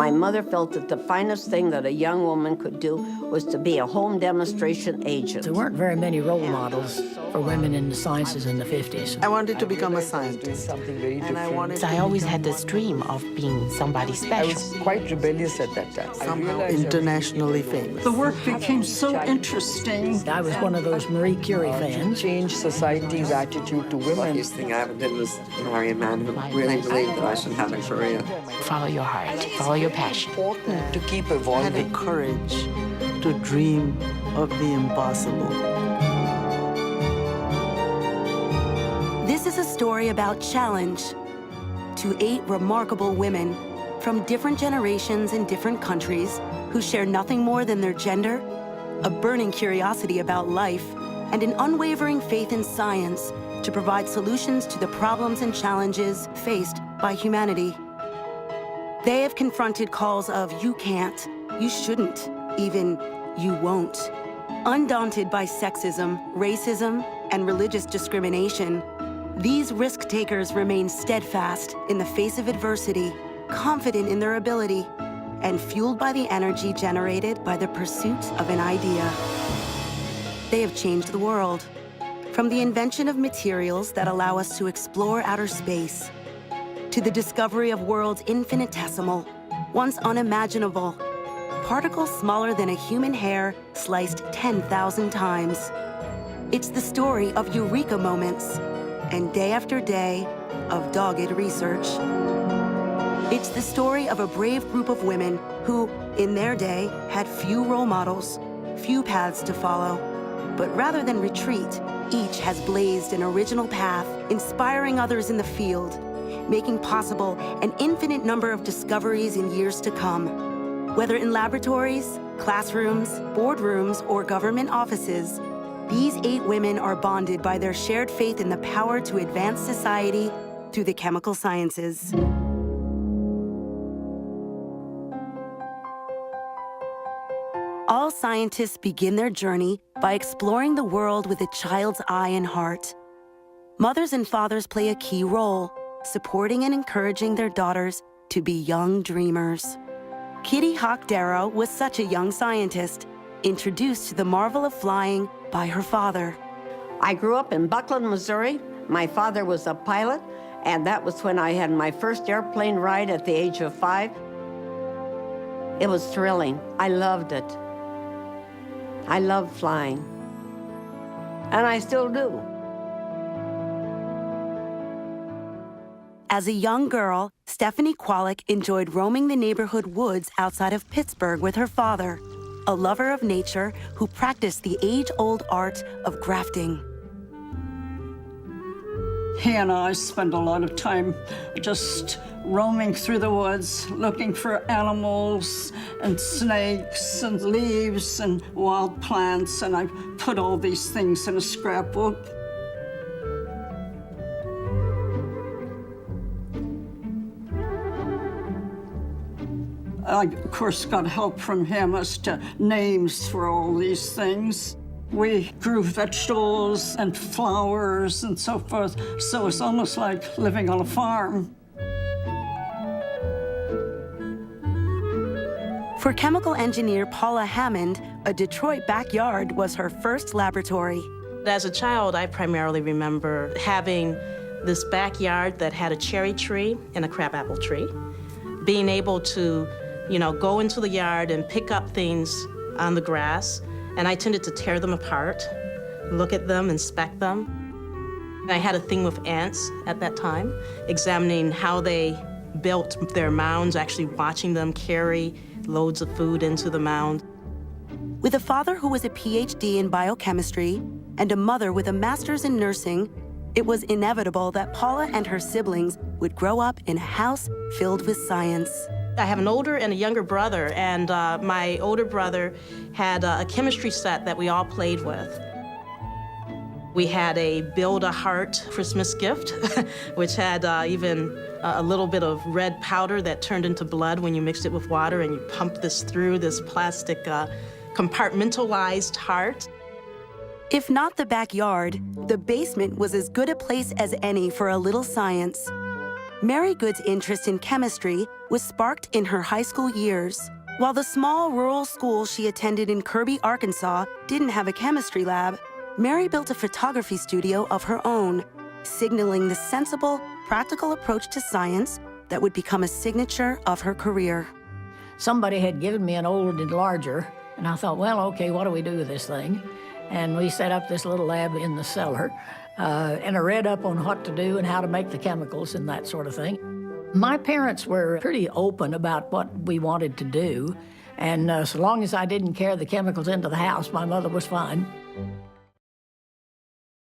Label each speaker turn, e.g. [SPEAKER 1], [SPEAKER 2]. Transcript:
[SPEAKER 1] My mother felt that the finest thing that a young woman could do was to be a home demonstration agent.
[SPEAKER 2] There weren't very many role models for women in the sciences in the 50s.
[SPEAKER 3] I wanted to become a scientist. And
[SPEAKER 4] I always had this dream of being somebody special.
[SPEAKER 5] I was quite rebellious at that time.
[SPEAKER 3] Somehow internationally famous.
[SPEAKER 6] The work became so interesting.
[SPEAKER 2] I was one of those Marie Curie fans.
[SPEAKER 5] Change society's attitude to women.
[SPEAKER 7] The luckiest thing I ever did was marry a man who really believed that I should have a career.
[SPEAKER 4] Follow your heart, follow your passion.
[SPEAKER 5] Important to keep
[SPEAKER 3] Had the
[SPEAKER 5] evolving.
[SPEAKER 3] courage to dream of the impossible.
[SPEAKER 8] This is a story about challenge to 8 remarkable women from different generations in different countries who share nothing more than their gender, a burning curiosity about life, and an unwavering faith in science to provide solutions to the problems and challenges faced by humanity. They have confronted calls of you can't, you shouldn't, even you won't. Undaunted by sexism, racism, and religious discrimination, these risk-takers remain steadfast in the face of adversity, confident in their ability, and fueled by the energy generated by the pursuit of an idea. They have changed the world, from the invention of materials that allow us to explore outer space, to the discovery of worlds infinitesimal, once unimaginable, particles smaller than a human hair sliced 10,000 times. It's the story of eureka moments and day after day of dogged research. It's the story of a brave group of women who, in their day, had few role models, few paths to follow. But rather than retreat, each has blazed an original path, inspiring others in the field, making possible an infinite number of discoveries in years to come. Whether in laboratories, classrooms, boardrooms, or government offices, these 8 women are bonded by their shared faith in the power to advance society through the chemical sciences. All scientists begin their journey by exploring the world with a child's eye and heart. Mothers and fathers play a key role, supporting and encouraging their daughters to be young dreamers. Kitty Hawk Darrow was such a young scientist, introduced to the marvel of flying by her father.
[SPEAKER 1] I grew up in Buckland, Missouri. My father was a pilot, and that was when I had my first airplane ride at the age of 5. It was thrilling. I loved it. I loved flying, and I still do.
[SPEAKER 8] As a young girl, Stephanie Kwolek enjoyed roaming the neighborhood woods outside of Pittsburgh with her father, a lover of nature who practiced the age-old art of grafting.
[SPEAKER 6] He and I spent a lot of time just roaming through the woods, looking for animals and snakes and leaves and wild plants, and I put all these things in a scrapbook. I, of course, got help from him as to names for all these things. We grew vegetables and flowers and so forth, so it's almost like living on a farm.
[SPEAKER 8] For chemical engineer Paula Hammond, a Detroit backyard was her first laboratory.
[SPEAKER 4] As a child, I primarily remember having this backyard that had a cherry tree and a crabapple tree. Being able to, go into the yard and pick up things on the grass, and I tended to tear them apart, look at them, inspect them. I had a thing with ants at that time, examining how they built their mounds, actually watching them carry loads of food into the mound.
[SPEAKER 8] With a father who was a PhD in biochemistry and a mother with a master's in nursing, it was inevitable that Paula and her siblings would grow up in a house filled with science.
[SPEAKER 4] I have an older and a younger brother, and my older brother had a chemistry set that we all played with. We had a Build-A-Heart Christmas gift, which had even a little bit of red powder that turned into blood when you mixed it with water, and you pumped this through this plastic compartmentalized heart.
[SPEAKER 8] If not the backyard, the basement was as good a place as any for a little science. Mary Good's interest in chemistry was sparked in her high school years. While the small rural school she attended in Kirby, Arkansas didn't have a chemistry lab, Mary built a photography studio of her own, signaling the sensible, practical approach to science that would become a signature of her career.
[SPEAKER 2] Somebody had given me an old enlarger, and I thought, well, okay, what do we do with this thing? And we set up this little lab in the cellar, and I read up on what to do and how to make the chemicals and that sort of thing. My parents were pretty open about what we wanted to do, and so long as I didn't carry the chemicals into the house, my mother was fine.